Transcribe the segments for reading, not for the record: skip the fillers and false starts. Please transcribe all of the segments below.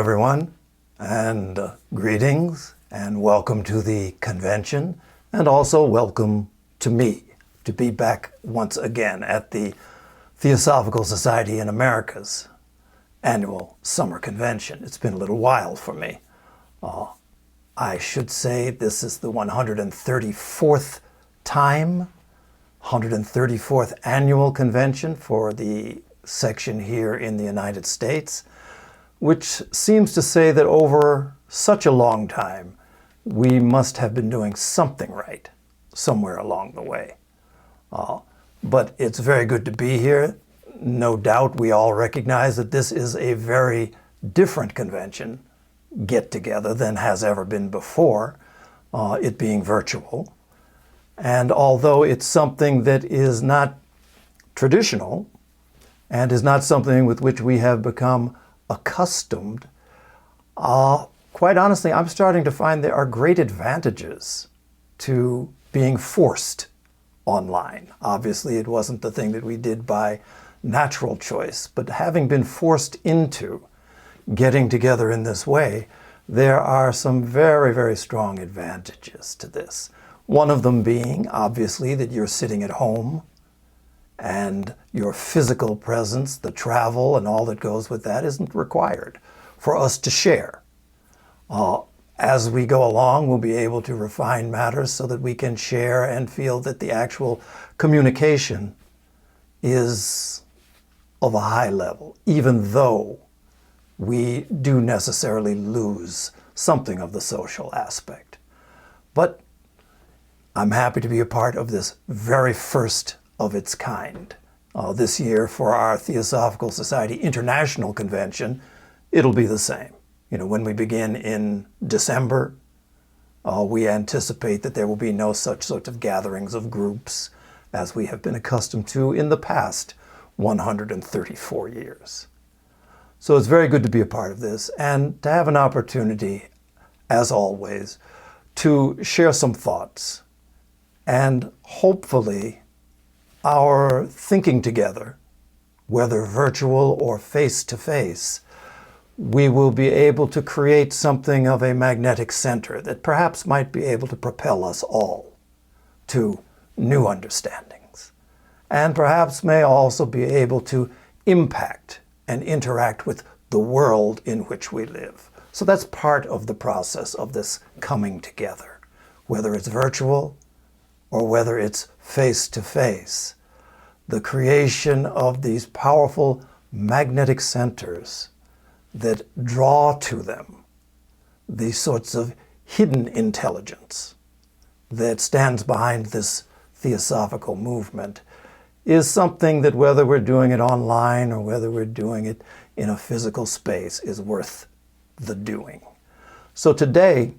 everyone, and greetings, and welcome to the convention, and also welcome to me to be back once again at the Theosophical Society in America's annual summer convention. It's been a little while for me. I should say this is the 134th time, 134th annual convention for the section here in the United States, which seems to say that over such a long time, we must have been doing something right somewhere along the way. But it's very good to be here. No doubt we all recognize that this is a very different convention get-together than has ever been before, it being virtual. And although it's something that is not traditional and is not something with which we have become accustomed, quite honestly, I'm starting to find there are great advantages to being forced online. Obviously, it wasn't the thing that we did by natural choice, but having been forced into getting together in this way, there are some very, very strong advantages to this. One of them being, obviously, that you're sitting at home and your physical presence, the travel and all that goes with that, isn't required for us to share. As we go along, we'll be able to refine matters so that we can share and feel that the actual communication is of a high level, even though we do necessarily lose something of the social aspect. But I'm happy to be a part of this very first of its kind. This year for our Theosophical Society International Convention, it'll be the same. When we begin in December, we anticipate that there will be no such sort of gatherings of groups as we have been accustomed to in the past 134 years. So it's very good to be a part of this and to have an opportunity, as always, to share some thoughts. And hopefully our thinking together, whether virtual or face-to-face, we will be able to create something of a magnetic center that perhaps might be able to propel us all to new understandings, and perhaps may also be able to impact and interact with the world in which we live. So that's part of the process of this coming together, whether it's virtual or whether it's face-to-face. The creation of these powerful magnetic centers that draw to them these sorts of hidden intelligence that stands behind this theosophical movement is something that, whether we're doing it online or whether we're doing it in a physical space, is worth the doing. So today,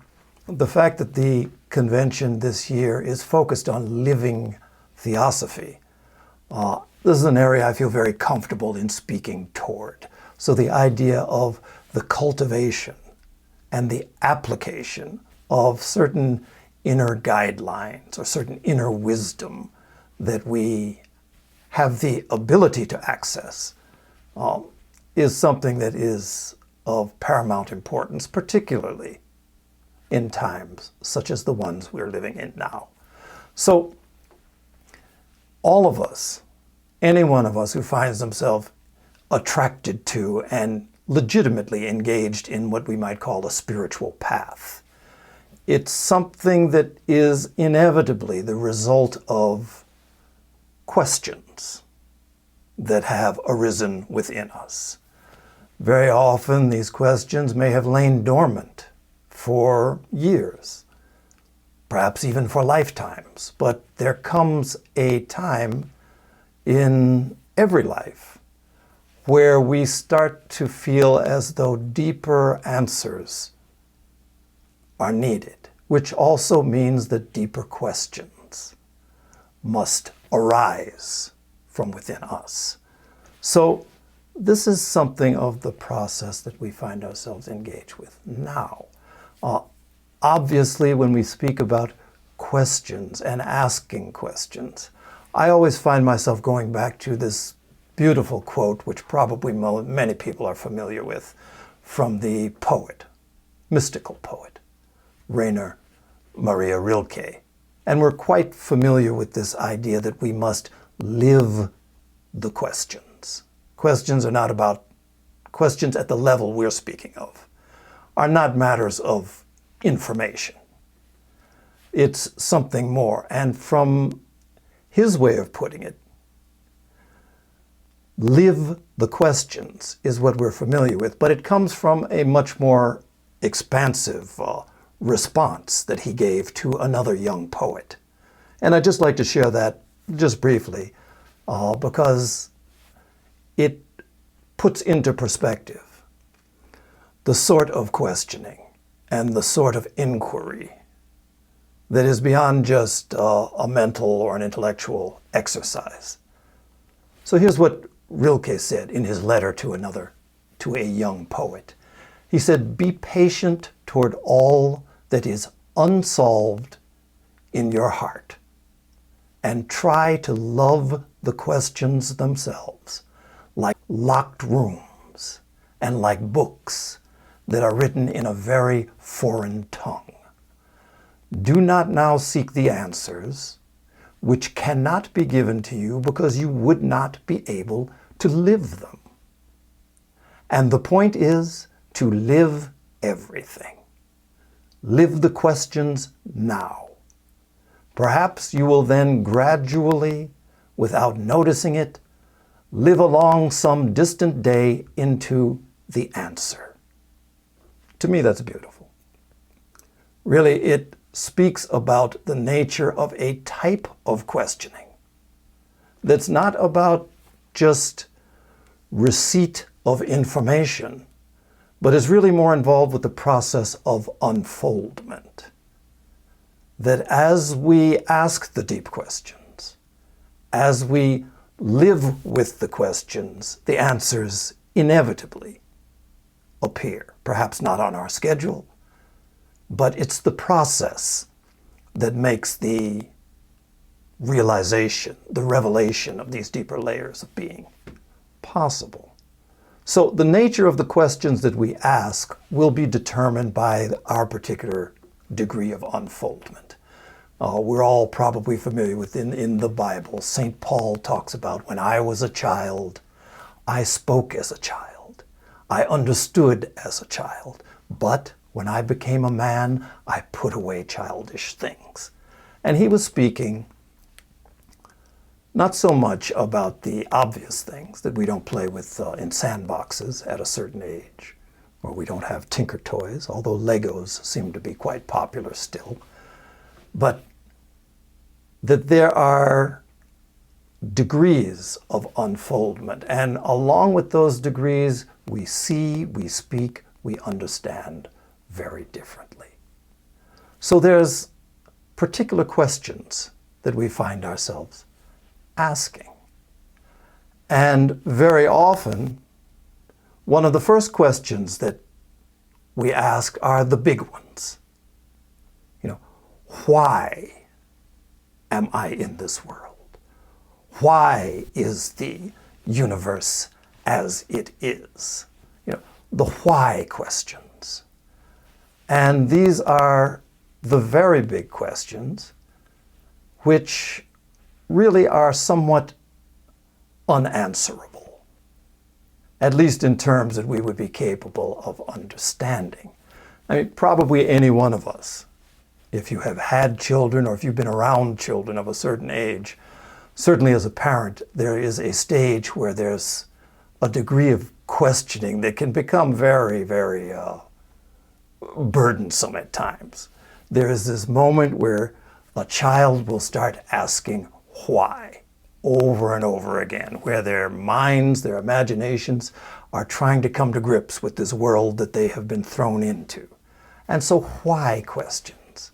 the fact that the convention this year is focused on living theosophy, this is an area I feel very comfortable in speaking toward. So the idea of the cultivation and the application of certain inner guidelines or certain inner wisdom that we have the ability to access is something that is of paramount importance, particularly in times such as the ones we're living in now. So all of us, any one of us who finds himself attracted to and legitimately engaged in what we might call a spiritual path, it's something that is inevitably the result of questions that have arisen within us. Very often these questions may have lain dormant for years, perhaps even for lifetimes, but there comes a time in every life where we start to feel as though deeper answers are needed, which also means that deeper questions must arise from within us. So this is something of the process that we find ourselves engaged with now. Obviously, when we speak about questions and asking questions, I always find myself going back to this beautiful quote, which probably many people are familiar with, from the poet, mystical poet, Rainer Maria Rilke. And we're quite familiar with this idea that we must live the questions. Questions are not about, questions at the level we're speaking of, are not matters of information. It's something more. And from his way of putting it, live the questions is what we're familiar with, but it comes from a much more expansive response that he gave to another young poet. And I'd just like to share that just briefly because it puts into perspective the sort of questioning and the sort of inquiry that is beyond just a mental or an intellectual exercise. So here's what Rilke said in his letter to a young poet. He said, "Be patient toward all that is unsolved in your heart, and try to love the questions themselves, like locked rooms and like books that are written in a very foreign tongue. Do not now seek the answers, which cannot be given to you because you would not be able to live them. And the point is to live everything. Live the questions now. Perhaps you will then gradually, without noticing it, live along some distant day into the answer." To me, that's beautiful. Really, it speaks about the nature of a type of questioning that's not about just receipt of information, but is really more involved with the process of unfoldment. That as we ask the deep questions, as we live with the questions, the answers inevitably appear. Perhaps not on our schedule, but it's the process that makes the realization, the revelation of these deeper layers of being possible. So the nature of the questions that we ask will be determined by our particular degree of unfoldment. We're all probably familiar with in the Bible, St. Paul talks about, when I was a child, I spoke as a child. I understood as a child. But when I became a man, I put away childish things. And he was speaking not so much about the obvious things that we don't play with in sandboxes at a certain age, or we don't have tinker toys, although Legos seem to be quite popular still, but that there are degrees of unfoldment. And along with those degrees, we see, we speak, we understand very differently. So there's particular questions that we find ourselves asking. And very often, one of the first questions that we ask are the big ones. Why am I in this world? Why is the universe as it is? The why questions. And these are the very big questions, which really are somewhat unanswerable, at least in terms that we would be capable of understanding. I mean, probably any one of us, if you have had children or if you've been around children of a certain age, certainly as a parent, there is a stage where there's a degree of questioning that can become very, very burdensome at times. There is this moment where a child will start asking why over and over again, where their minds, their imaginations are trying to come to grips with this world that they have been thrown into. And so why questions?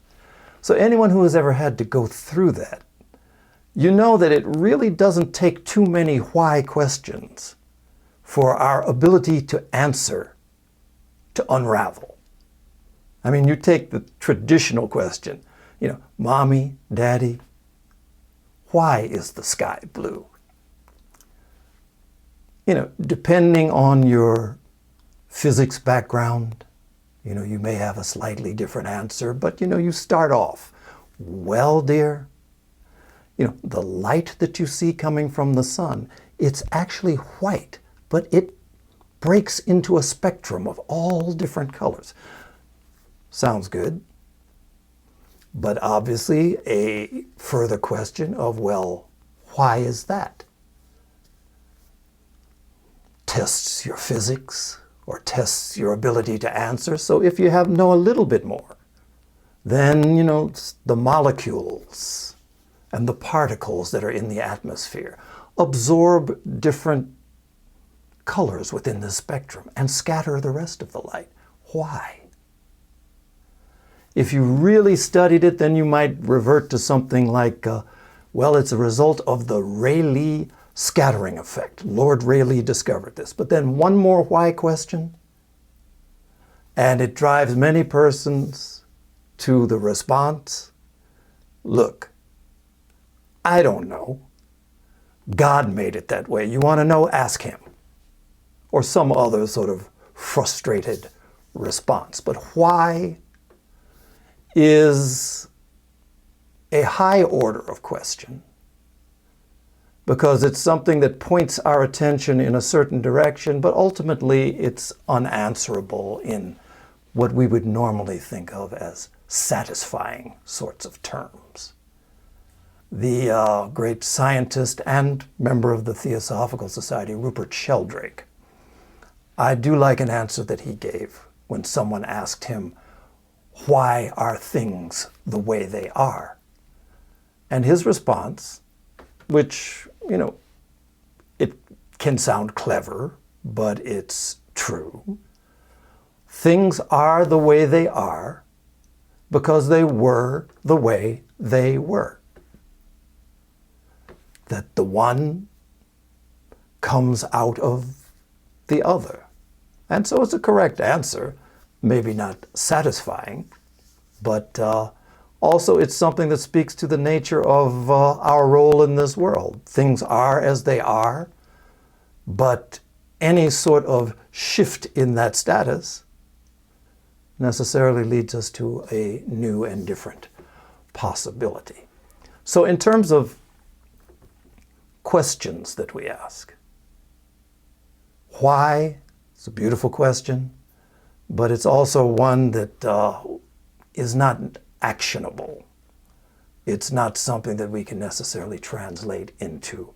So anyone who has ever had to go through that, you know that it really doesn't take too many why questions for our ability to answer to unravel. I mean, you take the traditional question, Mommy, Daddy, why is the sky blue? Depending on your physics background, you may have a slightly different answer, but you start off, well, dear, the light that you see coming from the sun, it's actually white, but it breaks into a spectrum of all different colors. Sounds good. But obviously a further question of, well, why is that? Tests your physics or tests your ability to answer. So if you know a little bit more, then, the molecules and the particles that are in the atmosphere absorb different colors within the spectrum and scatter the rest of the light. Why? If you really studied it, then you might revert to something like, it's a result of the Rayleigh scattering effect. Lord Rayleigh discovered this. But then one more why question, and it drives many persons to the response, look, I don't know. God made it that way. You want to know? Ask him. Or some other sort of frustrated response. But why is a high order of question, because it's something that points our attention in a certain direction, but ultimately it's unanswerable in what we would normally think of as satisfying sorts of terms. The great scientist and member of the Theosophical Society, Rupert Sheldrake, I do like an answer that he gave when someone asked him, why are things the way they are? And his response, which, it can sound clever, but it's true. Things are the way they are because they were the way they were. That the one comes out of the other. And so it's a correct answer, maybe not satisfying, but also it's something that speaks to the nature of our role in this world. Things are as they are, but any sort of shift in that status necessarily leads us to a new and different possibility. So in terms of questions that we ask, why? It's a beautiful question, but it's also one that is not actionable. It's not something that we can necessarily translate into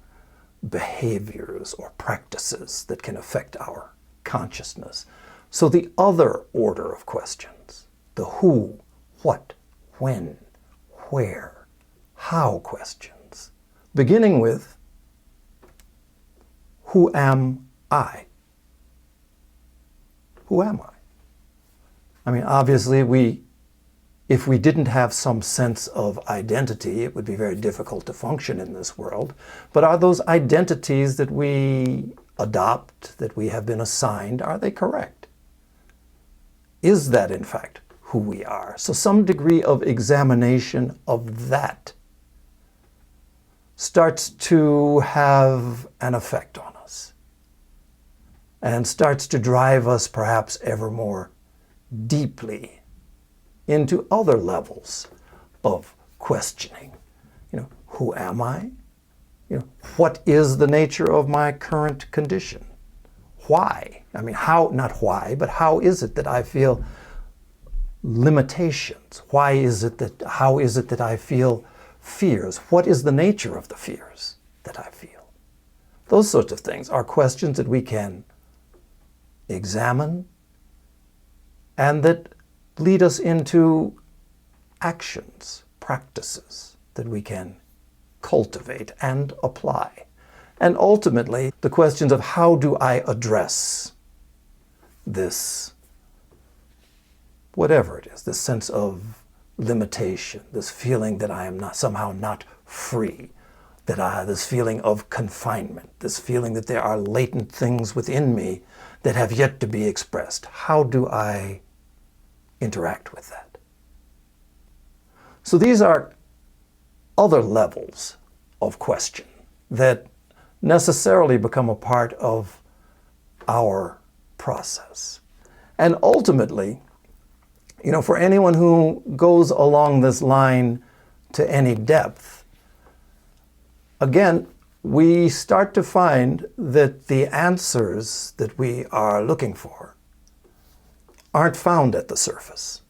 behaviors or practices that can affect our consciousness. So the other order of questions, the who, what, when, where, how questions, beginning with, who am I? Who am I? I mean, obviously, if we didn't have some sense of identity, it would be very difficult to function in this world. But are those identities that we adopt, that we have been assigned, are they correct? Is that, in fact, who we are? So some degree of examination of that starts to have an effect on us and starts to drive us perhaps ever more deeply into other levels of questioning. Who am I? What is the nature of my current condition? Why? I mean, how, not why, but how is it that I feel limitations? How is it that I feel fears? What is the nature of the fears that I feel? Those sorts of things are questions that we can examine and that lead us into actions, practices that we can cultivate and apply. And ultimately, the questions of how do I address this, whatever it is, this sense of limitation, this feeling that I am not somehow not free, this feeling of confinement, this feeling that there are latent things within me that have yet to be expressed. How do I interact with that? So these are other levels of question that necessarily become a part of our process. And ultimately, for anyone who goes along this line to any depth, again, we start to find that the answers that we are looking for aren't found at the surface.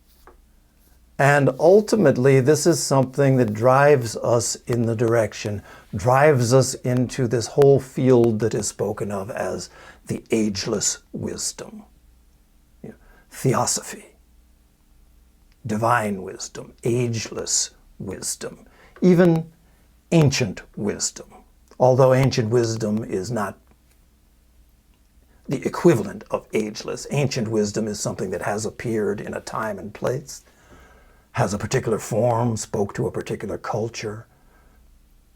And ultimately, this is something that drives us in the direction, drives us into this whole field that is spoken of as the ageless wisdom. Theosophy, divine wisdom, ageless wisdom, even ancient wisdom. Although ancient wisdom is not the equivalent of ageless. Ancient wisdom is something that has appeared in a time and place, has a particular form, spoke to a particular culture.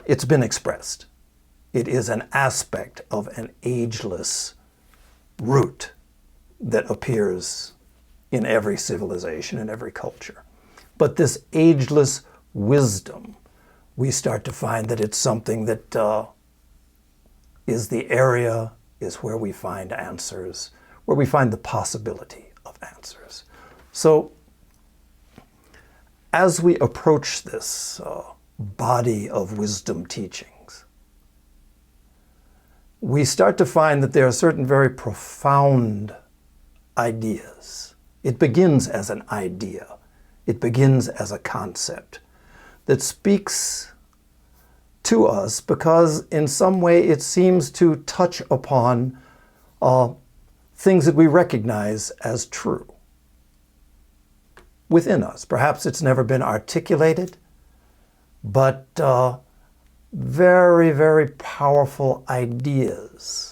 It's been expressed. It is an aspect of an ageless root that appears in every civilization, in every culture. But this ageless wisdom, we start to find that it's something that is the area, is where we find answers, where we find the possibility of answers. So as we approach this body of wisdom teachings, we start to find that there are certain very profound ideas. It begins as an idea. It begins as a concept that speaks to us because in some way it seems to touch upon things that we recognize as true within us. Perhaps it's never been articulated, but very, very powerful ideas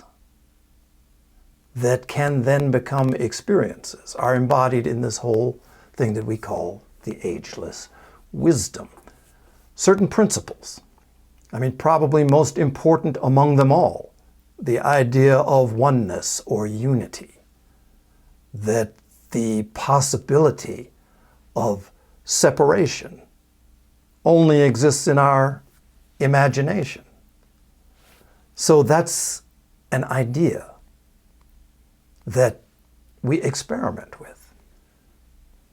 that can then become experiences are embodied in this whole thing that we call the ageless wisdom. Certain principles. Probably most important among them all, the idea of oneness or unity, that the possibility of separation only exists in our imagination. So that's an idea that we experiment with.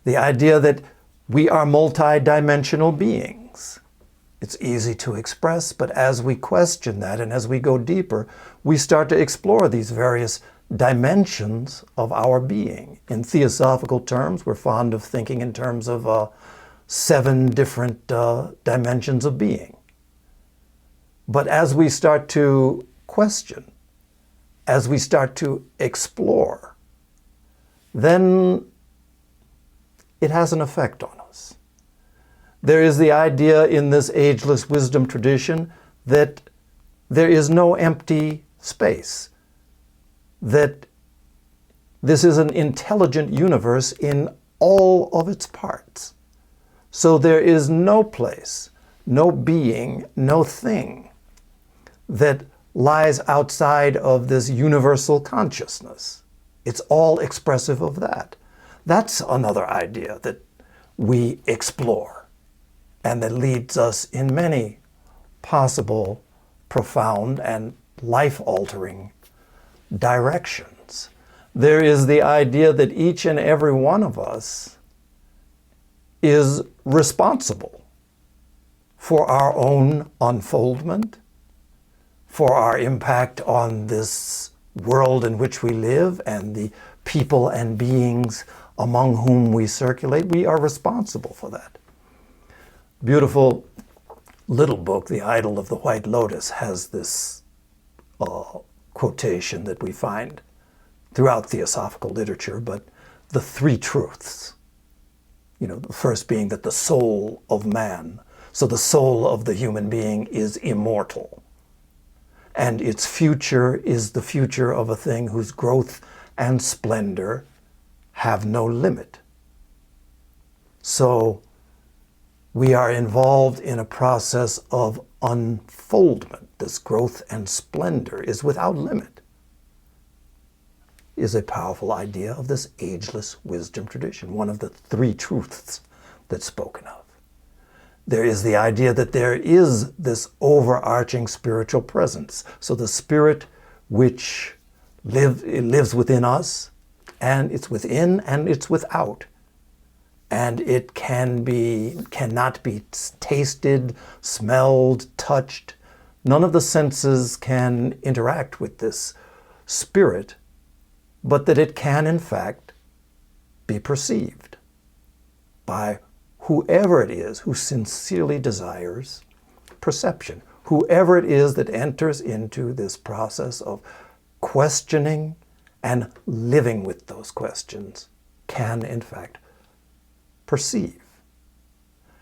The idea that we are multidimensional beings. It's easy to express, but as we question that and as we go deeper, we start to explore these various dimensions of our being. In theosophical terms, we're fond of thinking in terms of 7 different dimensions of being. But as we start to question, as we start to explore, then it has an effect on us. There is the idea in this ageless wisdom tradition that there is no empty space, that this is an intelligent universe in all of its parts. So there is no place, no being, no thing that lies outside of this universal consciousness. It's all expressive of that. That's another idea that we explore and that leads us in many possible, profound, and life-altering directions. There is the idea that each and every one of us is responsible for our own unfoldment, for our impact on this world in which we live and the people and beings among whom we circulate. We are responsible for that. Beautiful little book, The Idol of the White Lotus, has this quotation that we find throughout theosophical literature, but the 3 truths. The first being that the soul of man, so the soul of the human being is immortal. And its future is the future of a thing whose growth and splendor have no limit. So we are involved in a process of unfoldment. This growth and splendor is without limit. Is a powerful idea of this ageless wisdom tradition, one of the 3 truths that's spoken of. There is the idea that there is this overarching spiritual presence. So the spirit which lives within us and it's within and it's without. And it cannot be tasted, smelled, touched. None of the senses can interact with this spirit, but that it can, in fact, be perceived by whoever it is who sincerely desires perception. Whoever it is that enters into this process of questioning and living with those questions can, in fact, perceive.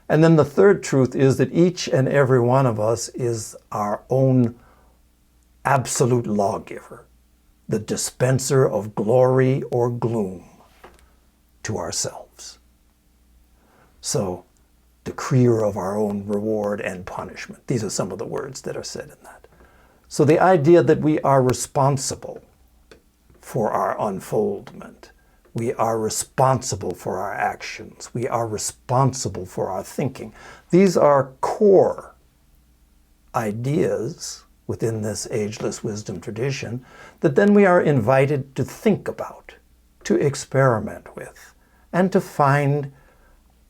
And then the third truth is that each and every one of us is our own absolute lawgiver, the dispenser of glory or gloom to ourselves. So, decreer of our own reward and punishment. These are some of the words that are said in that. So the idea that we are responsible for our unfoldment, we are responsible for our actions, we are responsible for our thinking. These are core ideas within this ageless wisdom tradition that then we are invited to think about, to experiment with, and to find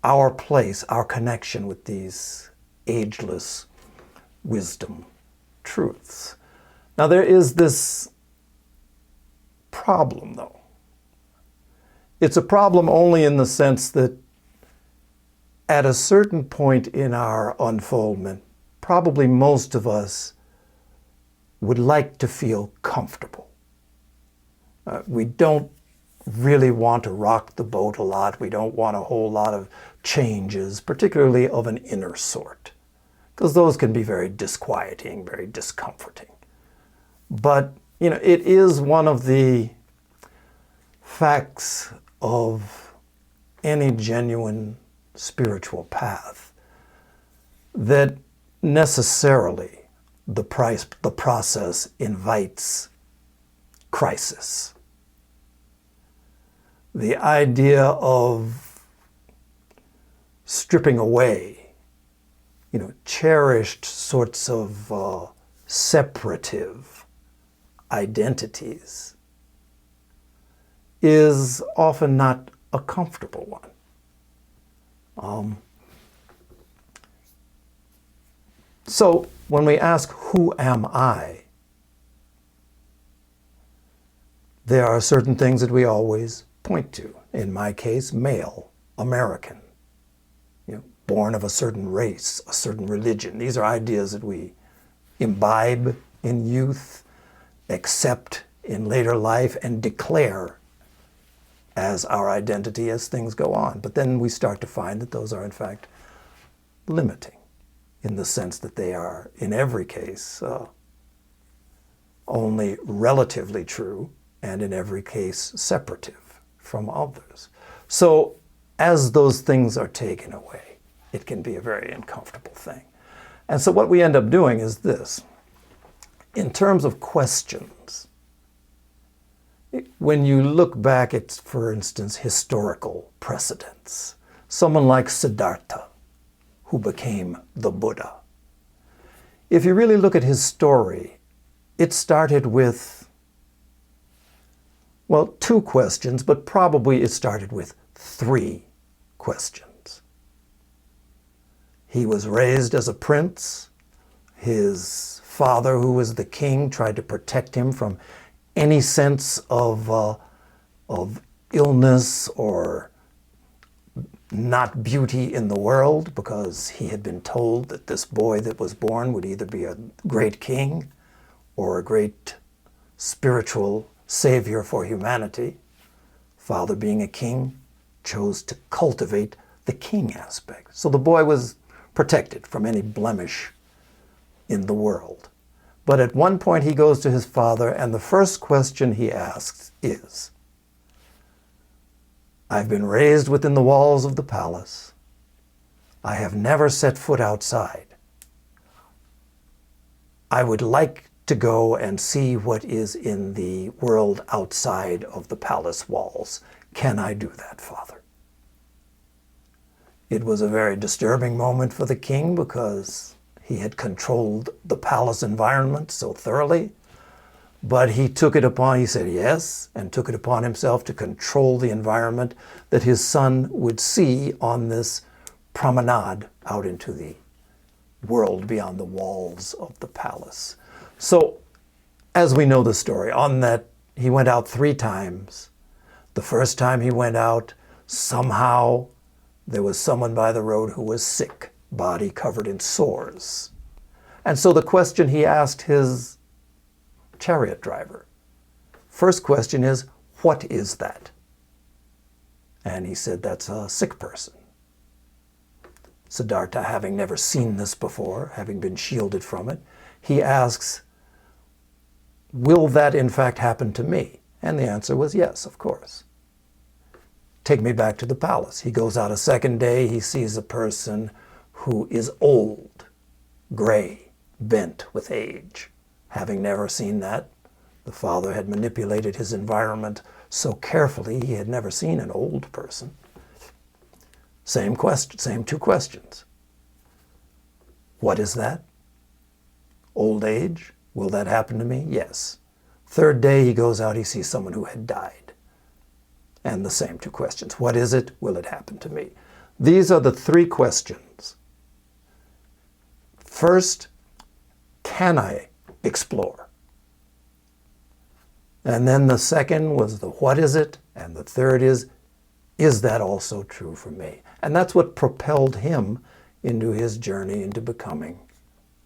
our place, our connection with these ageless wisdom truths. Now there is this problem, though. It's a problem only in the sense that at a certain point in our unfoldment, probably most of us would like to feel comfortable. We don't really want to rock the boat a lot. We don't want a whole lot of changes, particularly of an inner sort, because those can be very disquieting, very discomforting. But, it is one of the facts of any genuine spiritual path that necessarily the process invites crisis. The idea of stripping away, cherished sorts of separative identities is often not a comfortable one. So when we ask, who am I? There are certain things that we always point to. In my case, male, American, born of a certain race, a certain religion. These are ideas that we imbibe in youth, accept in later life, and declare as our identity as things go on. But then we start to find that those are, in fact, limiting in the sense that they are, in every case, only relatively true, and in every case, separative from others. So as those things are taken away, it can be a very uncomfortable thing. And so what we end up doing is this. In terms of questions, when you look back at, for instance, historical precedents, someone like Siddhartha, who became the Buddha, if you really look at his story, it started with, well, 2 questions, but probably it started with 3 questions. He was raised as a prince. His father, who was the king, tried to protect him from any sense of illness or not beauty in the world, because he had been told that this boy that was born would either be a great king or a great spiritual savior for humanity. Father, being a king, chose to cultivate the king aspect. So the boy was protected from any blemish in the world. But at one point he goes to his father, and the first question he asks is, I've been raised within the walls of the palace. I have never set foot outside. I would like to go and see what is in the world outside of the palace walls. Can I do that, Father? It was a very disturbing moment for the king because he had controlled the palace environment so thoroughly. But he said yes, and took it upon himself to control the environment that his son would see on this promenade out into the world beyond the walls of the palace. So, as we know the story, on that he went out 3 times. The first time he went out, somehow there was someone by the road who was sick, body covered in sores. And so the question he asked his chariot driver, first question is, what is that? And he said, that's a sick person. Siddhartha, having never seen this before, having been shielded from it, he asks, will that in fact happen to me? And the answer was yes, of course. Take me back to the palace. He goes out a second day, he sees a person who is old, gray, bent with age. Having never seen that, the father had manipulated his environment so carefully he had never seen an old person. Same question, same 2 questions. What is that? Old age? Will that happen to me? Yes. Third day he goes out, he sees someone who had died. And the same 2 questions. What is it? Will it happen to me? These are the 3 questions. First, can I explore? And then the second was the what is it? And the third is that also true for me? And that's what propelled him into his journey into becoming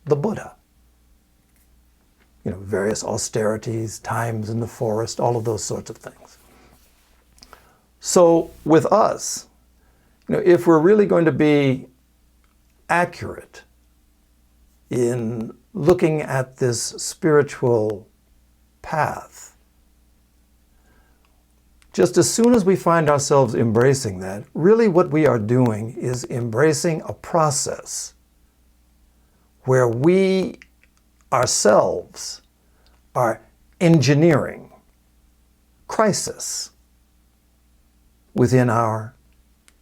the Buddha. Various austerities, times in the forest, all of those sorts of things. So with us, if we're really going to be accurate in looking at this spiritual path, just as soon as we find ourselves embracing that, really what we are doing is embracing a process where we ourselves are engineering crisis within our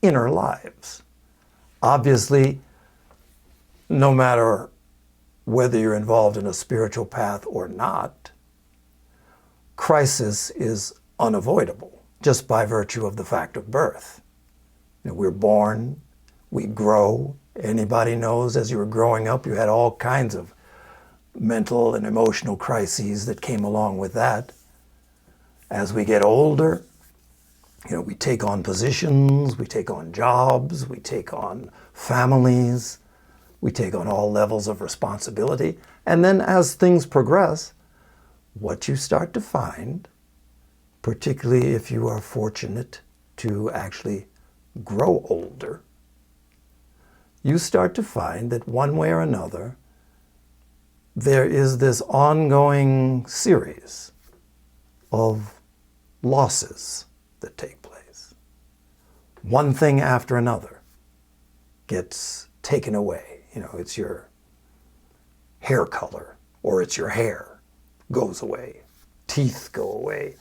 inner lives. Obviously, no matter whether you're involved in a spiritual path or not, crisis is unavoidable just by virtue of the fact of birth. We're born, we grow. Anybody knows as you were growing up, you had all kinds of mental and emotional crises that came along with that. As we get older, we take on positions, we take on jobs, we take on families, we take on all levels of responsibility. And then as things progress, what you start to find, particularly if you are fortunate to actually grow older, you start to find that one way or another, there is this ongoing series of losses that take place. One thing after another gets taken away. It's your hair color, or it's your hair goes away. Teeth go away.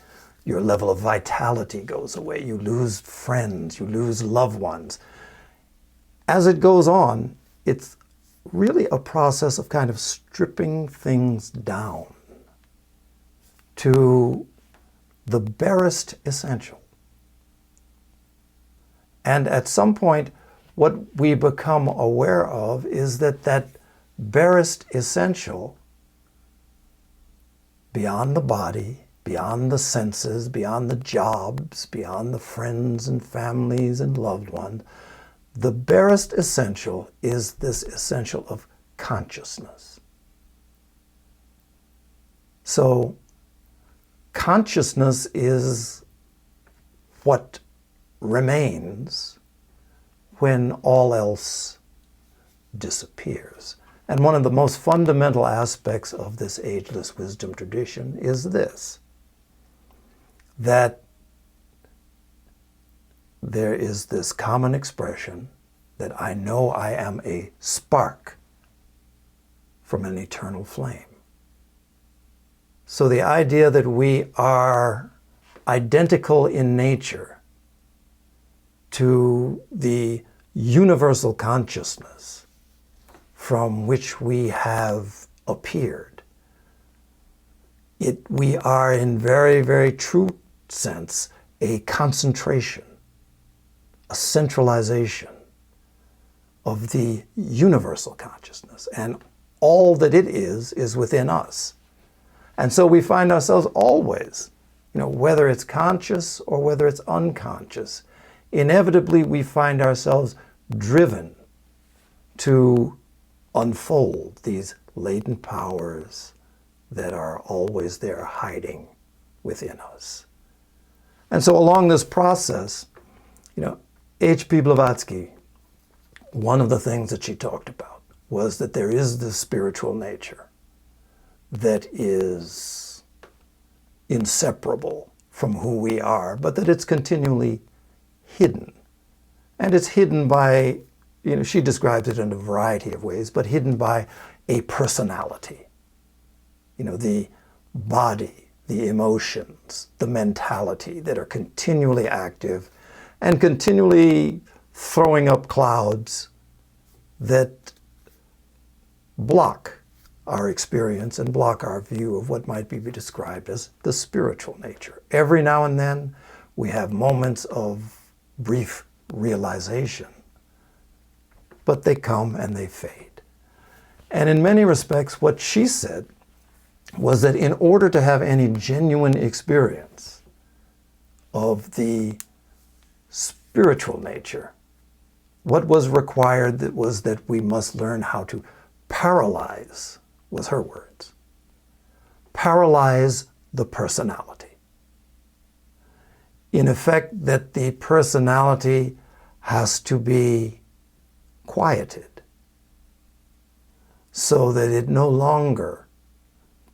Your level of vitality goes away. You lose friends. You lose loved ones. As it goes on, it's really a process of kind of stripping things down to the barest essential. And at some point, what we become aware of is that that barest essential, beyond the body, beyond the senses, beyond the jobs, beyond the friends and families and loved ones, the barest essential is this essential of consciousness. So, consciousness is what remains when all else disappears. And one of the most fundamental aspects of this ageless wisdom tradition is this, that there is this common expression that I know I am a spark from an eternal flame. So the idea that we are identical in nature to the universal consciousness from which we have appeared We are in very, very true sense a concentration, a centralization of the universal consciousness, and all that it is within us. And so we find ourselves always, whether it's conscious or whether it's unconscious, inevitably we find ourselves driven to unfold these latent powers that are always there hiding within us. And so along this process, H.P. Blavatsky, one of the things that she talked about was that there is this spiritual nature that is inseparable from who we are, but that it's continually hidden. And it's hidden by, she describes it in a variety of ways, but hidden by a personality. The body, the emotions, the mentality that are continually active and continually throwing up clouds that block our experience and block our view of what might be described as the spiritual nature. Every now and then we have moments of brief realization, but they come and they fade. And in many respects, what she said was that in order to have any genuine experience of the spiritual nature, what was required was that we must learn how to paralyze, was her words, paralyze the personality. In effect, that the personality has to be quieted so that it no longer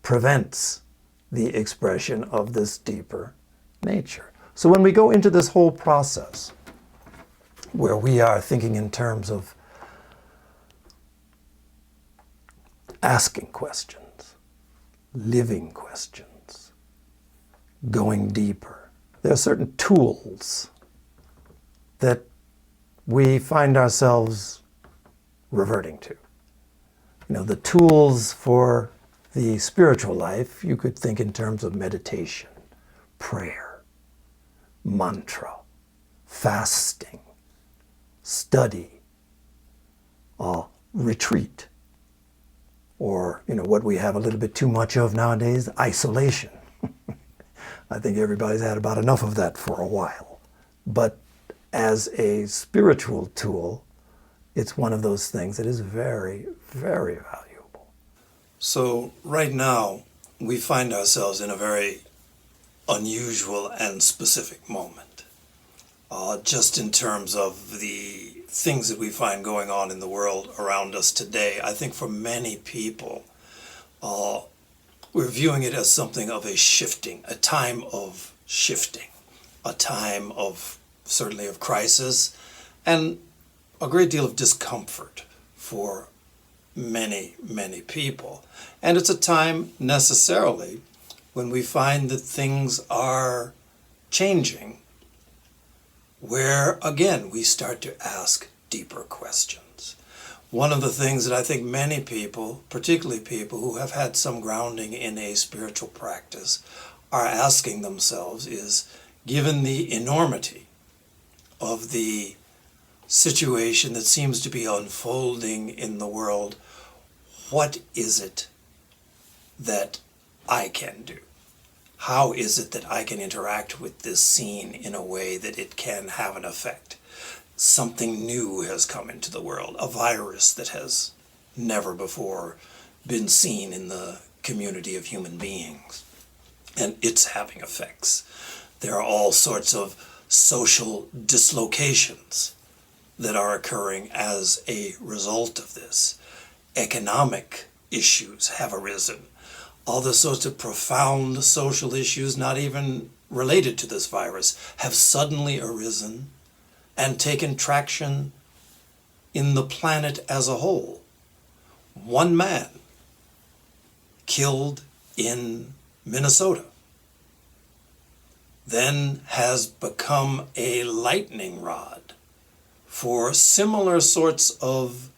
prevents the expression of this deeper nature. So when we go into this whole process, where we are thinking in terms of asking questions, living questions, going deeper, there are certain tools that we find ourselves reverting to. The tools for the spiritual life, you could think in terms of meditation, prayer, mantra, fasting, study, retreat, or what we have a little bit too much of nowadays, isolation. I think everybody's had about enough of that for a while. But as a spiritual tool, it's one of those things that is very, very valuable. So right now, we find ourselves in a very unusual and specific moment. Just in terms of the things that we find going on in the world around us today, I think for many people, we're viewing it as something of a shifting, a time of shifting, a time of certainly of crisis, and a great deal of discomfort for many, many people. And it's a time necessarily when we find that things are changing, where again we start to ask deeper questions. One of the things that I think many people, particularly people who have had some grounding in a spiritual practice, are asking themselves is, given the enormity of the situation that seems to be unfolding in the world, what is it that I can do? How is it that I can interact with this scene in a way that it can have an effect? Something new has come into the world, a virus that has never before been seen in the community of human beings, and it's having effects. There are all sorts of social dislocations that are occurring as a result of this. Economic issues have arisen. All the sorts of profound social issues, not even related to this virus, have suddenly arisen and taken traction in the planet as a whole. One man killed in Minnesota then has become a lightning rod for similar sorts of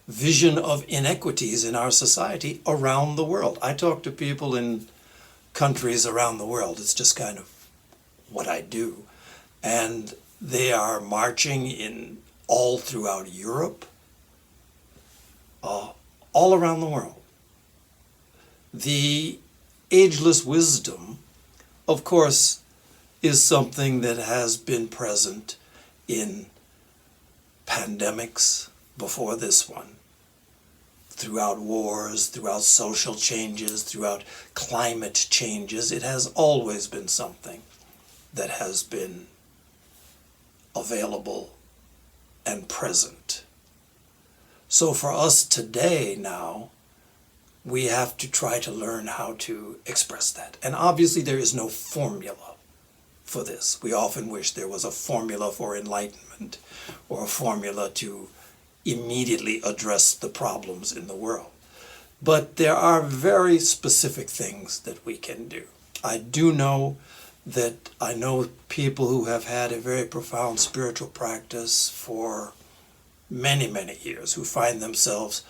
vision of inequities in our society around the world. I talk to people in countries around the world. It's just kind of what I do. And they are marching in all throughout Europe, all around the world. The Ageless Wisdom, of course, is something that has been present in pandemics before this one, throughout wars, throughout social changes, throughout climate changes. It has always been something that has been available and present. So for us today now, we have to try to learn how to express that. And obviously there is no formula for this. We often wish there was a formula for enlightenment or a formula to immediately address the problems in the world. But there are very specific things that we can do. I do know that I know people who have had a very profound spiritual practice for many, many years, who find themselves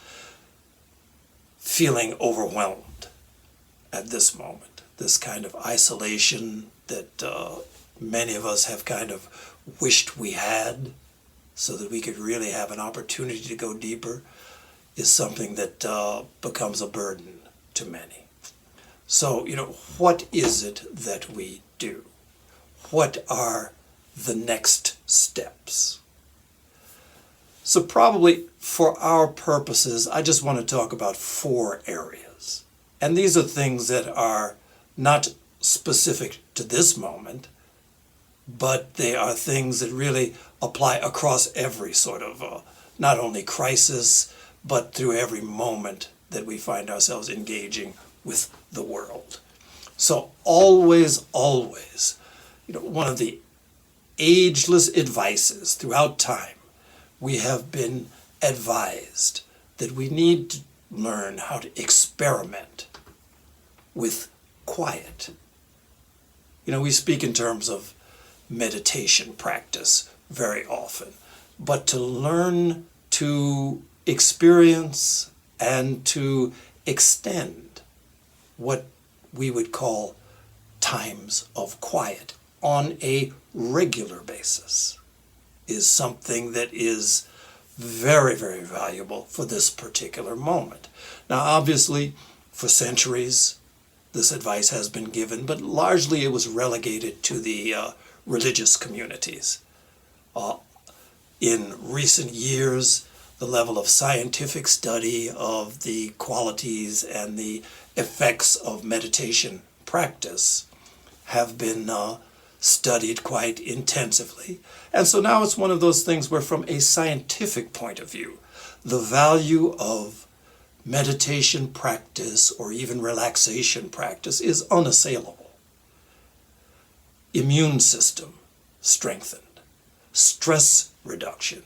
feeling overwhelmed at this moment. This kind of isolation that many of us have kind of wished we had so that we could really have an opportunity to go deeper is something that becomes a burden to many. So, what is it that we do? What are the next steps? So probably for our purposes, I just want to talk about 4 areas. And these are things that are not specific to this moment, but they are things that really apply across every sort of, not only crisis, but through every moment that we find ourselves engaging with the world. So always, always, one of the ageless advices throughout time, we have been advised that we need to learn how to experiment with quiet. We speak in terms of meditation practice very often, but to learn to experience and to extend what we would call times of quiet on a regular basis is something that is very, very valuable for this particular moment. Now, obviously, for centuries, this advice has been given, but largely it was relegated to the religious communities. In recent years, the level of scientific study of the qualities and the effects of meditation practice have been studied quite intensively. And so now it's one of those things where from a scientific point of view, the value of meditation practice or even relaxation practice is unassailable. Immune system strengthened, stress reduction,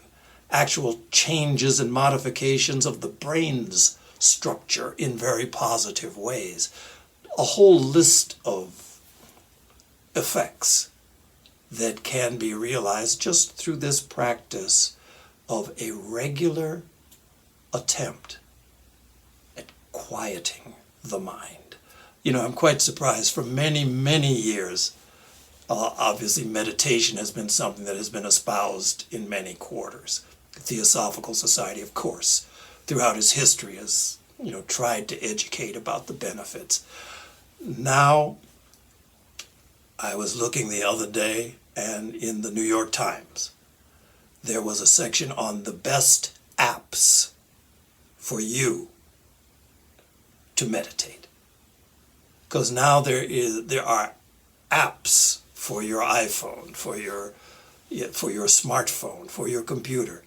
actual changes and modifications of the brain's structure in very positive ways, a whole list of effects that can be realized just through this practice of a regular attempt at quieting the mind. I'm quite surprised. For many, many years, obviously meditation has been something that has been espoused in many quarters. The Theosophical Society, of course, throughout its history has, tried to educate about the benefits. Now, I was looking the other day, and in the New York Times, there was a section on the best apps for you to meditate. Because now there are apps for your iPhone, for your smartphone, for your computer,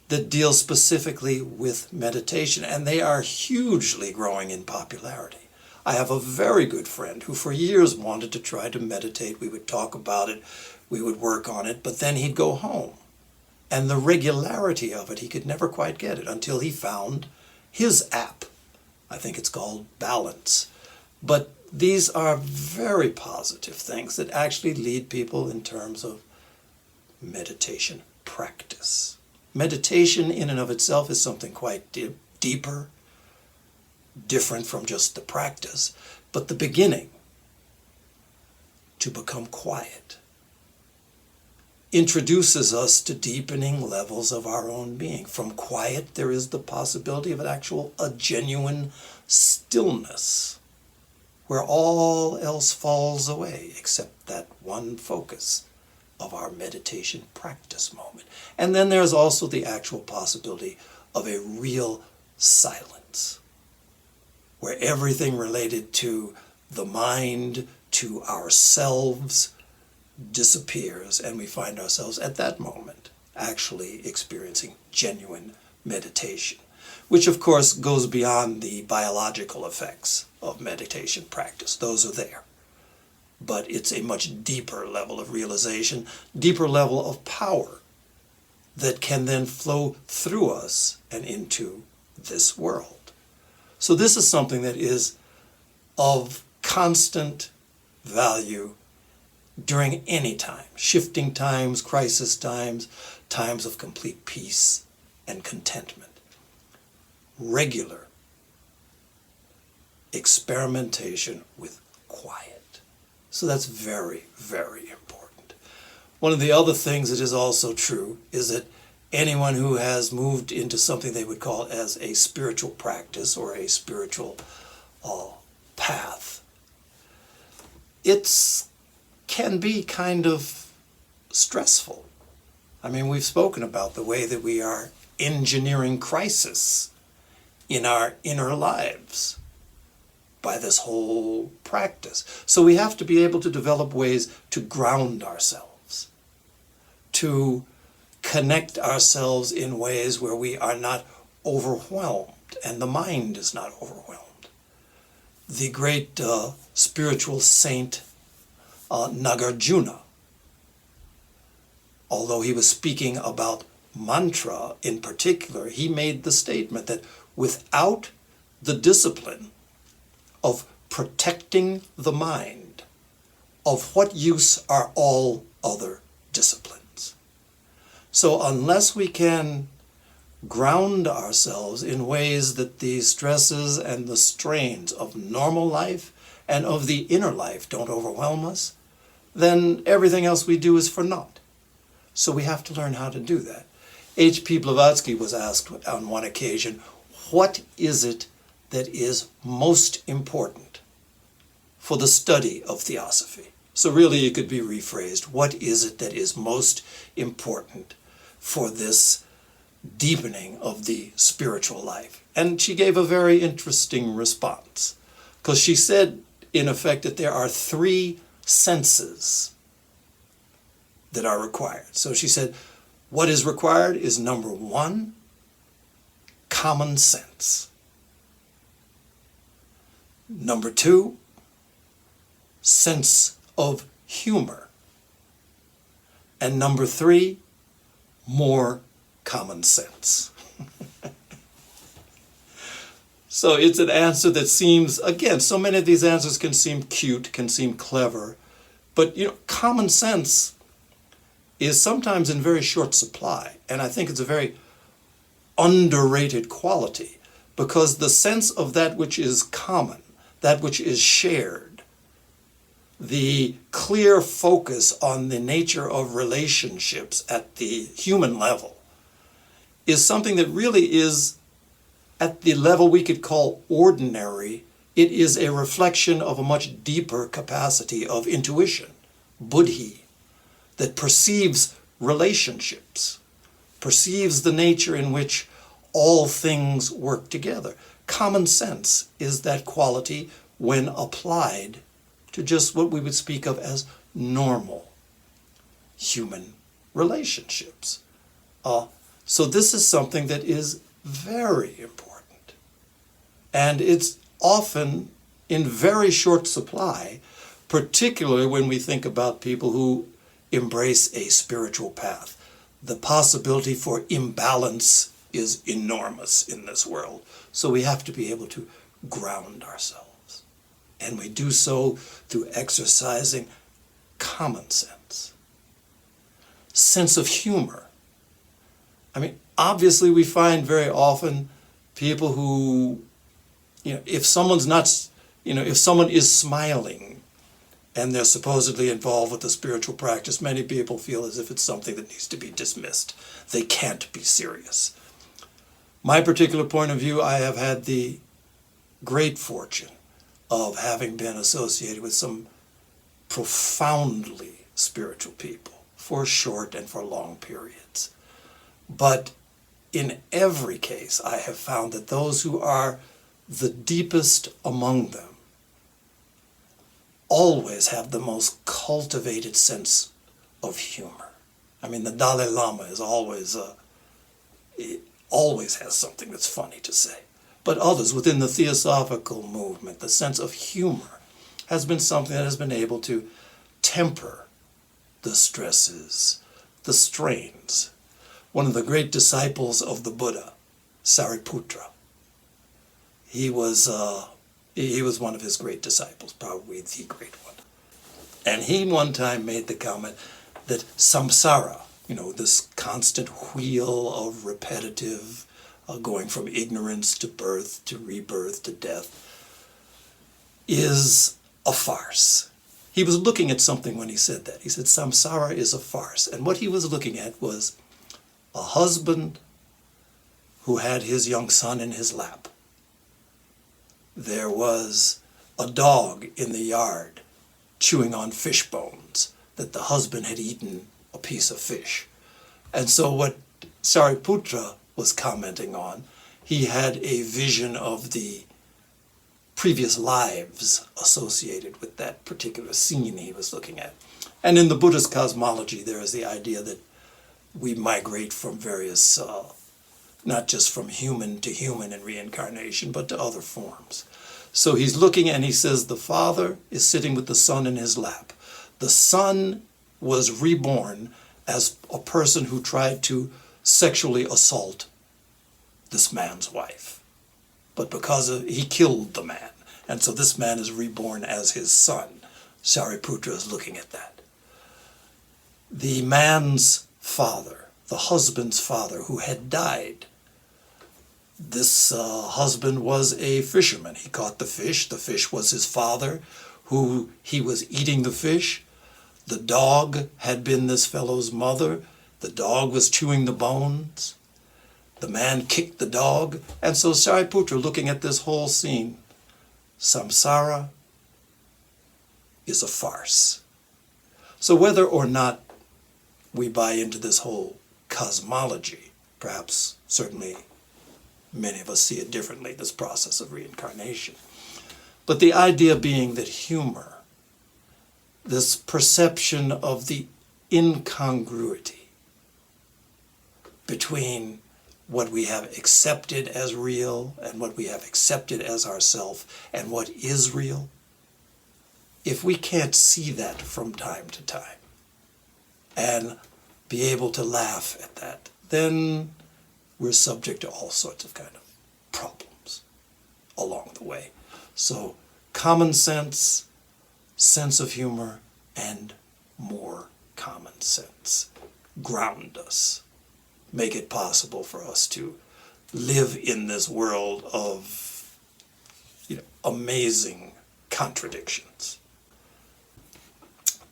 that deal specifically with meditation, and they are hugely growing in popularity. I have a very good friend who for years wanted to try to meditate. We would talk about it, we would work on it, but then he'd go home. And the regularity of it, he could never quite get it until he found his app. I think it's called Balance. But these are very positive things that actually lead people in terms of meditation practice. Meditation in and of itself is something quite deeper, different from just the practice. But the beginning to become quiet, introduces us to deepening levels of our own being. From quiet, there is the possibility of a genuine stillness, where all else falls away except that one focus of our meditation practice moment. And then there's also the actual possibility of a real silence, where everything related to the mind, to ourselves, disappears, and we find ourselves at that moment actually experiencing genuine meditation, which of course goes beyond the biological effects of meditation practice. Those are there. But it's a much deeper level of realization, deeper level of power that can then flow through us and into this world. So this is something that is of constant value during any time, shifting times, crisis times, times of complete peace and contentment. Regular experimentation with quiet. So that's very, very important. One of the other things that is also true is that anyone who has moved into something they would call as a spiritual practice or a spiritual path, it can be kind of stressful. I mean, we've spoken about the way that we are engineering crisis in our inner lives by this whole practice. So we have to be able to develop ways to ground ourselves, to connect ourselves in ways where we are not overwhelmed and the mind is not overwhelmed. The great spiritual saint Nagarjuna, although he was speaking about mantra in particular, he made the statement that without the discipline of protecting the mind, of what use are all other disciplines? So unless we can ground ourselves in ways that the stresses and the strains of normal life and of the inner life don't overwhelm us, then everything else we do is for naught. So we have to learn how to do that. H.P. Blavatsky was asked on one occasion, what is it that is most important for the study of theosophy? So really it could be rephrased, what is it that is most important for this deepening of the spiritual life? And she gave a very interesting response, because she said, in effect, that there are three senses that are required. So she said, what is required is number one, common sense. Number two, sense of humor. And number three, more common sense. So it's an answer that seems, again, so many of these answers can seem cute, can seem clever, but common sense is sometimes in very short supply, and I think it's a very underrated quality, because the sense of that which is common, that which is shared, the clear focus on the nature of relationships at the human level is something that really is at the level we could call ordinary. It is a reflection of a much deeper capacity of intuition, buddhi, that perceives relationships, perceives the nature in which all things work together. Common sense is that quality when applied to just what we would speak of as normal human relationships. So this is something that is very important. And it's often in very short supply, particularly when we think about people who embrace a spiritual path. The possibility for imbalance is enormous in this world. So we have to be able to ground ourselves. And we do so through exercising common sense. Sense of humor. I mean, obviously we find very often people who, if someone's not, if someone is smiling and they're supposedly involved with the spiritual practice, many people feel as if it's something that needs to be dismissed. They can't be serious. My particular point of view, I have had the great fortune of having been associated with some profoundly spiritual people for short and for long periods. But in every case, I have found that those who are the deepest among them always have the most cultivated sense of humor. I mean, the Dalai Lama is always has something that's funny to say. But others within the Theosophical movement, the sense of humor has been something that has been able to temper the stresses, the strains. One of the great disciples of the Buddha, Sariputra, he was one of his great disciples, probably the great one. And he one time made the comment that samsara, this constant wheel of repetitive, going from ignorance to birth, to rebirth, to death, is a farce. He was looking at something when he said that. He said samsara is a farce. And what he was looking at was a husband who had his young son in his lap. There was a dog in the yard chewing on fish bones that the husband had eaten a piece of fish. And so what Sariputra was commenting on, he had a vision of the previous lives associated with that particular scene he was looking at. And in the Buddhist cosmology, there is the idea that we migrate from various, not just from human to human in reincarnation, but to other forms. So he's looking and he says the father is sitting with the son in his lap. The son was reborn as a person who tried to sexually assault this man's wife. But he killed the man. And so this man is reborn as his son. Sariputra is looking at that. The man's father, the husband's father, who had died, this husband was a fisherman. He caught the fish. The fish was his father, who he was eating the fish. The dog had been this fellow's mother. The dog was chewing the bones. The man kicked the dog. And so Sariputra, looking at this whole scene, samsara is a farce. So whether or not we buy into this whole cosmology, perhaps, certainly, many of us see it differently, this process of reincarnation. But the idea being that humor, this perception of the incongruity between what we have accepted as real and what we have accepted as ourself and what is real, if we can't see that from time to time and be able to laugh at that, then we're subject to all sorts of kind of problems along the way. So common sense, sense of humor, and more common sense ground us, make it possible for us to live in this world of amazing contradictions.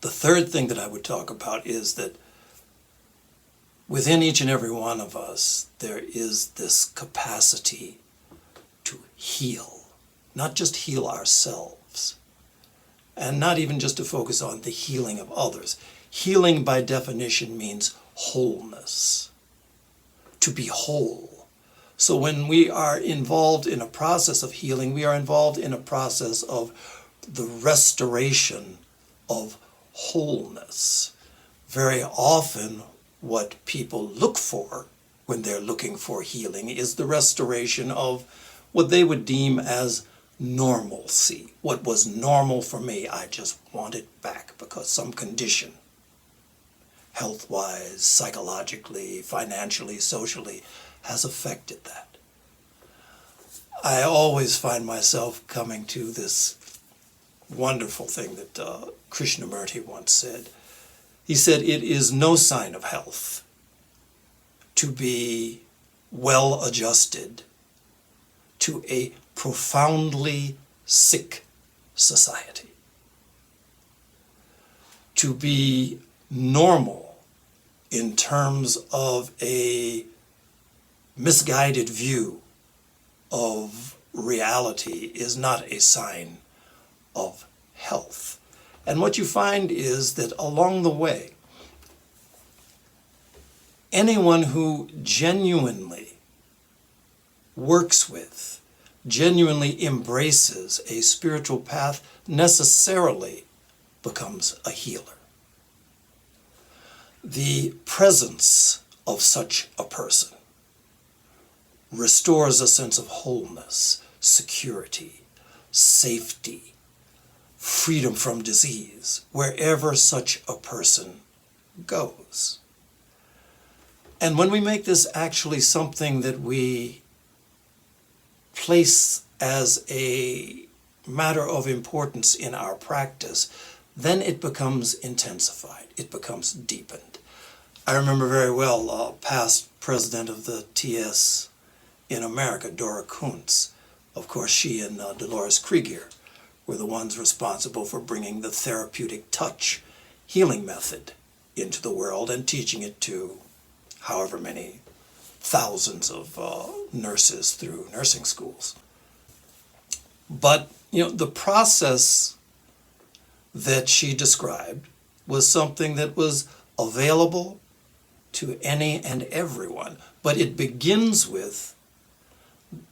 The third thing that I would talk about is that within each and every one of us, there is this capacity to heal, not just heal ourselves, and not even just to focus on the healing of others. Healing, by definition, means wholeness, to be whole. So when we are involved in a process of healing, we are involved in a process of the restoration of wholeness. Very often, what people look for when they're looking for healing is the restoration of what they would deem as normalcy. What was normal for me, I just want it back because some condition, health-wise, psychologically, financially, socially, has affected that. I always find myself coming to this wonderful thing that Krishnamurti once said. He said, "It is no sign of health to be well adjusted to a profoundly sick society." to be normal in terms of a misguided view of reality is not a sign of health. And what you find is that along the way, anyone who genuinely works with, genuinely embraces a spiritual path necessarily becomes a healer. The presence of such a person restores a sense of wholeness, security, safety, freedom from disease, wherever such a person goes. And when we make this actually something that we place as a matter of importance in our practice, then it becomes intensified, it becomes deepened. I remember very well past president of the TS in America, Dora Kuntz. Of course, she and Dolores Krieger were the ones responsible for bringing the therapeutic touch healing method into the world and teaching it to however many thousands of nurses through nursing schools. But, the process that she described was something that was available to any and everyone, but it begins with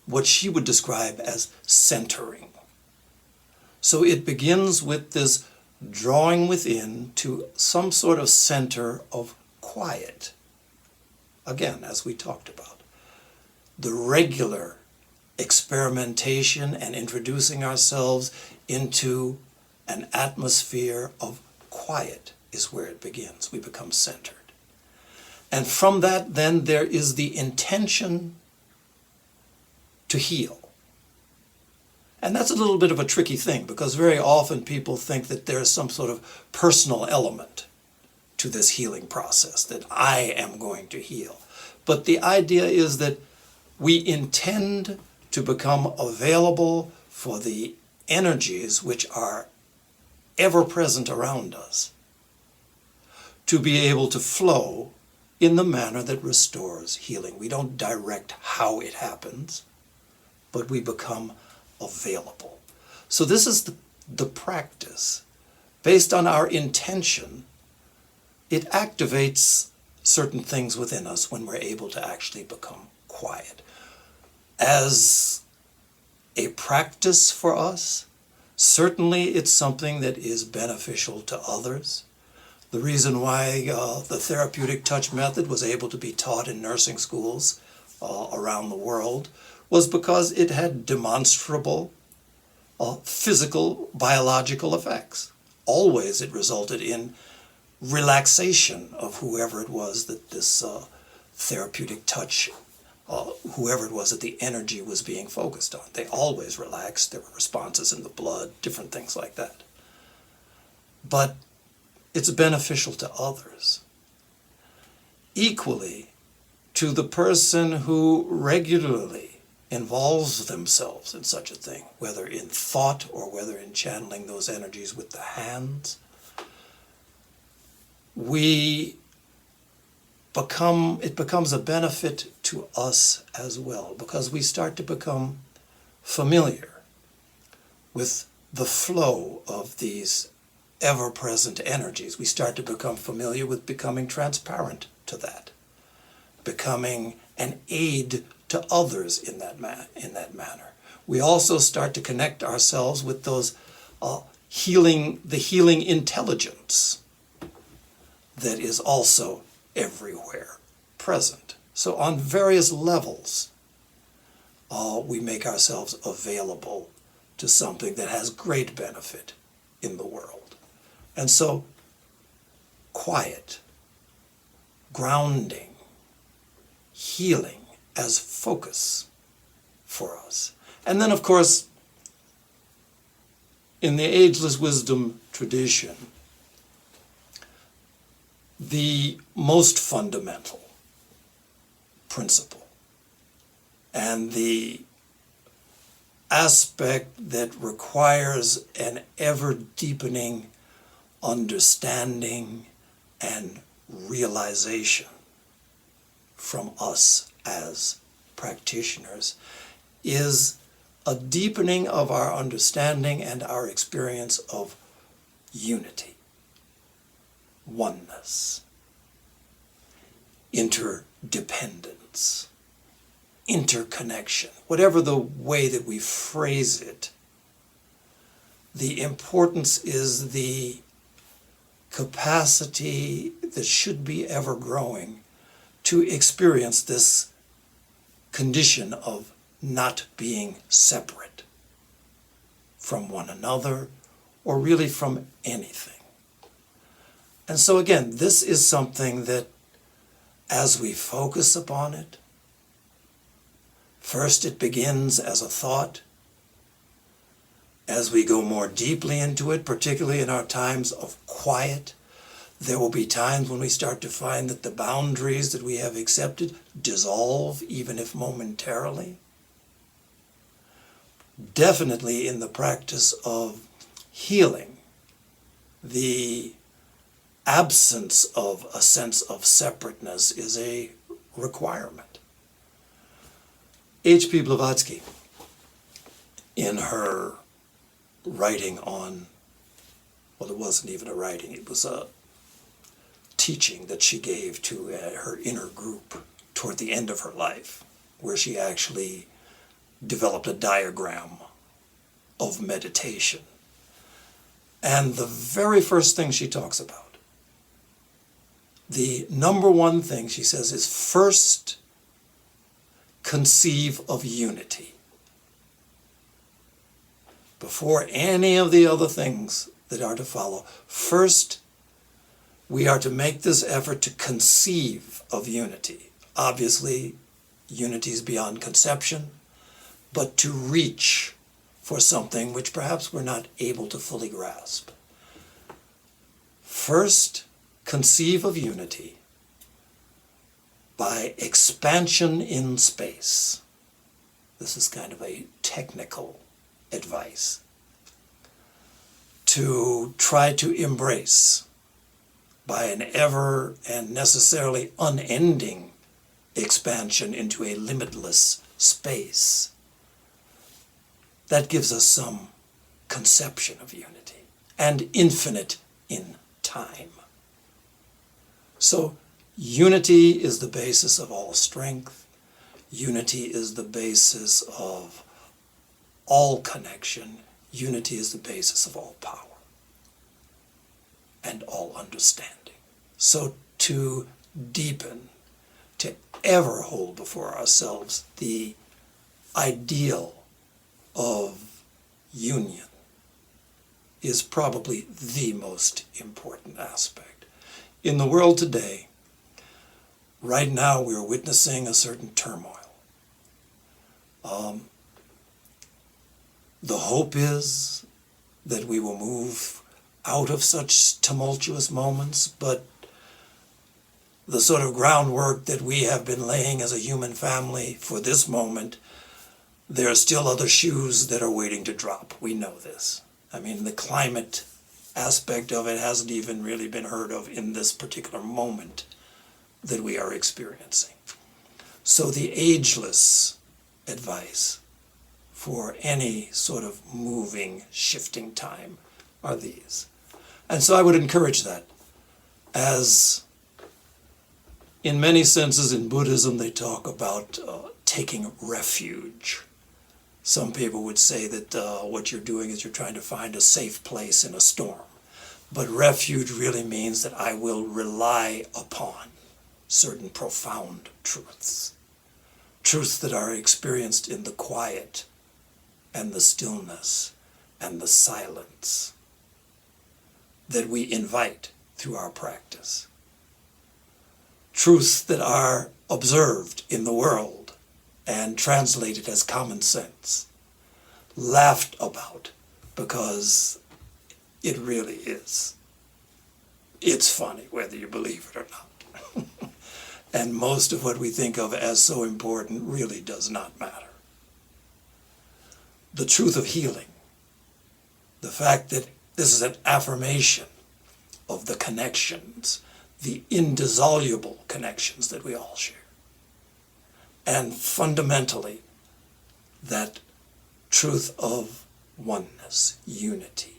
what she would describe as centering. So it begins with this drawing within to some sort of center of quiet. Again, as we talked about, the regular experimentation and introducing ourselves into an atmosphere of quiet is where it begins. We become centered. And from that, then, there is the intention to heal. And that's a little bit of a tricky thing, because very often people think that there's some sort of personal element to this healing process, that I am going to heal. But the idea is that we intend to become available for the energies which are ever present around us, to be able to flow in the manner that restores healing. We don't direct how it happens, but we become available. So this is the practice. Based on our intention, it activates certain things within us when we're able to actually become quiet. As a practice for us, certainly it's something that is beneficial to others. The reason why the therapeutic touch method was able to be taught in nursing schools around the world was because it had demonstrable physical, biological effects. Always it resulted in relaxation of whoever it was that this therapeutic touch, whoever it was that the energy was being focused on. They always relaxed. There were responses in the blood, different things like that. But it's beneficial to others. Equally, to the person who regularly involves themselves in such a thing, whether in thought or whether in channeling those energies with the hands, it becomes a benefit to us as well, because we start to become familiar with the flow of these ever-present energies. We start to become familiar with becoming transparent to that, becoming an aid to others in that manner. We also start to connect ourselves with those the healing intelligence that is also everywhere present. So on various levels, we make ourselves available to something that has great benefit in the world. And so, quiet, grounding, healing as focus for us. And then, of course, in the Ageless Wisdom tradition, the most fundamental principle and the aspect that requires an ever-deepening understanding and realization from us as practitioners is a deepening of our understanding and our experience of unity, oneness, interdependence, interconnection, whatever the way that we phrase it. The importance is the capacity that should be ever growing to experience this condition of not being separate from one another or really from anything. And so again, this is something that as we focus upon it, first it begins as a thought. As we go more deeply into it, particularly in our times of quiet, there will be times when we start to find that the boundaries that we have accepted dissolve, even if momentarily. Definitely in the practice of healing, the absence of a sense of separateness is a requirement. H.P. Blavatsky, in her writing on, well, it wasn't even a writing, it was a teaching that she gave to her inner group toward the end of her life, where she actually developed a diagram of meditation. And the very first thing she talks about, the number one thing she says is first conceive of unity before any of the other things that are to follow. First, we are to make this effort to conceive of unity. Obviously, unity is beyond conception, but to reach for something which perhaps we're not able to fully grasp. First, conceive of unity by expansion in space. This is kind of a technical advice. To try to embrace by an ever and necessarily unending expansion into a limitless space. That gives us some conception of unity and infinite in time. So unity is the basis of all strength. Unity is the basis of all connection. Unity is the basis of all power and all understanding. So to deepen, to ever hold before ourselves the ideal of union is probably the most important aspect. In the world today, right now we're witnessing a certain turmoil. The hope is that we will move out of such tumultuous moments, but the sort of groundwork that we have been laying as a human family for this moment, there are still other shoes that are waiting to drop. We know this. I mean, the climate aspect of it hasn't even really been heard of in this particular moment that we are experiencing. So the ageless advice for any sort of moving, shifting time are these. And so I would encourage that. As in many senses in Buddhism, they talk about taking refuge. Some people would say that what you're doing is you're trying to find a safe place in a storm. But refuge really means that I will rely upon certain profound truths. Truths that are experienced in the quiet and the stillness and the silence that we invite through our practice. Truths that are observed in the world and translated as common sense, laughed about because it really is. It's funny whether you believe it or not. And most of what we think of as so important really does not matter. The truth of healing, the fact that this is an affirmation of the connections, the indissoluble connections that we all share. And fundamentally, that truth of oneness, unity,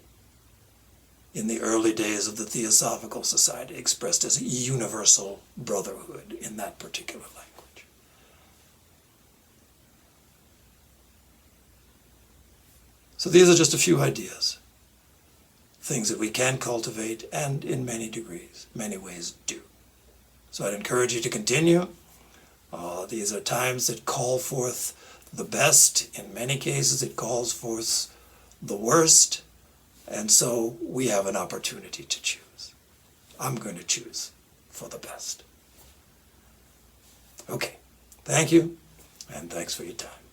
in the early days of the Theosophical Society, expressed as universal brotherhood in that particular language. So these are just a few ideas, things that we can cultivate and in many degrees, many ways do. So I'd encourage you to continue. These are times that call forth the best. In many cases, it calls forth the worst. And so we have an opportunity to choose. I'm going to choose for the best. Okay, thank you, and thanks for your time.